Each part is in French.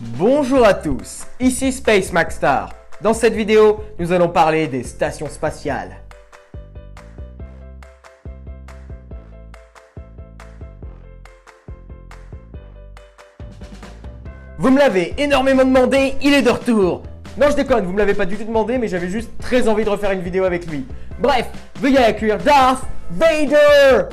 Bonjour à tous, ici Space Maxstar. Dans cette vidéo, nous allons parler des stations spatiales. Vous me l'avez énormément demandé, il est de retour. Non, je déconne, vous me l'avez pas du tout demandé, mais j'avais juste très envie de refaire une vidéo avec lui. Bref, veuillez accueillir Darth Vader.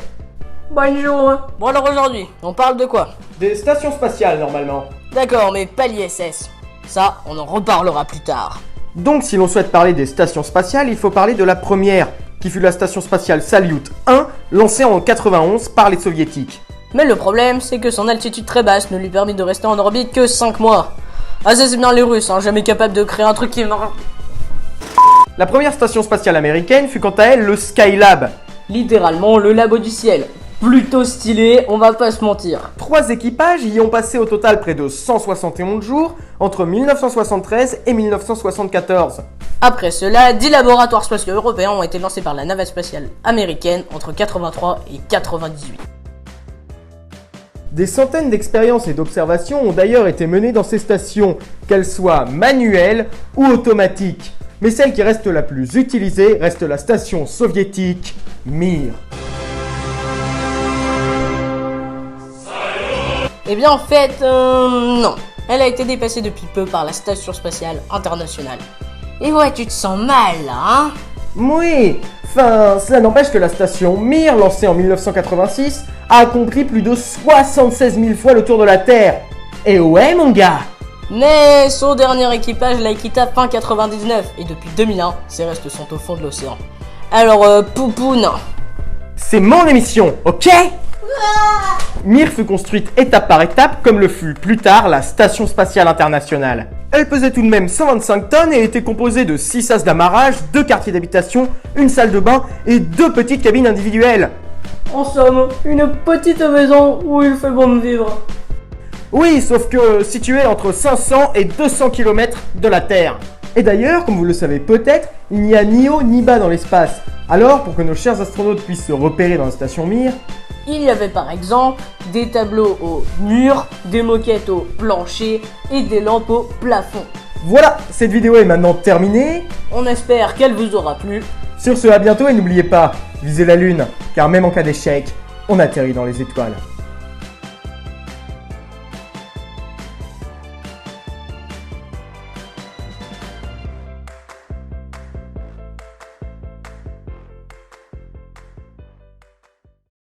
Bonjour. Bon alors aujourd'hui, on parle de quoi? Des stations spatiales normalement. D'accord, mais pas l'ISS. Ça, on en reparlera plus tard. Donc si l'on souhaite parler des stations spatiales, il faut parler de la première, qui fut la station spatiale Salyut 1, lancée en 91 par les soviétiques. Mais le problème, c'est que son altitude très basse ne lui permet de rester en orbite que 5 mois. Ah ça c'est bien les Russes, hein, jamais capable de créer un truc qui... La première station spatiale américaine fut quant à elle le Skylab. Littéralement le labo du ciel. Plutôt stylé, on va pas se mentir. 3 équipages y ont passé au total près de 171 jours entre 1973 et 1974. Après cela, 10 laboratoires spatiaux européens ont été lancés par la navette spatiale américaine entre 83 et 98. Des centaines d'expériences et d'observations ont d'ailleurs été menées dans ces stations, qu'elles soient manuelles ou automatiques. Mais celle qui reste la plus utilisée reste la station soviétique Mir. Eh bien en fait, non. Elle a été dépassée depuis peu par la Station Spatiale Internationale. Et ouais, tu te sens mal là, hein? Oui, enfin, cela n'empêche que la station Mir, lancée en 1986, a accompli plus de 76 000 fois le tour de la Terre. Et ouais mon gars! Mais son dernier équipage l'a quitté fin 99 et depuis 2001, ses restes sont au fond de l'océan. Alors, poupou, non. C'est mon émission, ok? Mir fut construite étape par étape comme le fut plus tard la Station Spatiale Internationale. Elle pesait tout de même 125 tonnes et était composée de 6 sas d'amarrage, 2 quartiers d'habitation, une salle de bain et 2 petites cabines individuelles. En somme, une petite maison où il fait bon de vivre. Oui, sauf que située entre 500 et 200 km de la Terre. Et d'ailleurs, comme vous le savez peut-être, il n'y a ni haut ni bas dans l'espace. Alors, pour que nos chers astronautes puissent se repérer dans la station Mir, il y avait par exemple des tableaux au mur, des moquettes au plancher et des lampes au plafond. Voilà, cette vidéo est maintenant terminée. On espère qu'elle vous aura plu. Sur ce, à bientôt et n'oubliez pas, visez la lune, car même en cas d'échec, on atterrit dans les étoiles.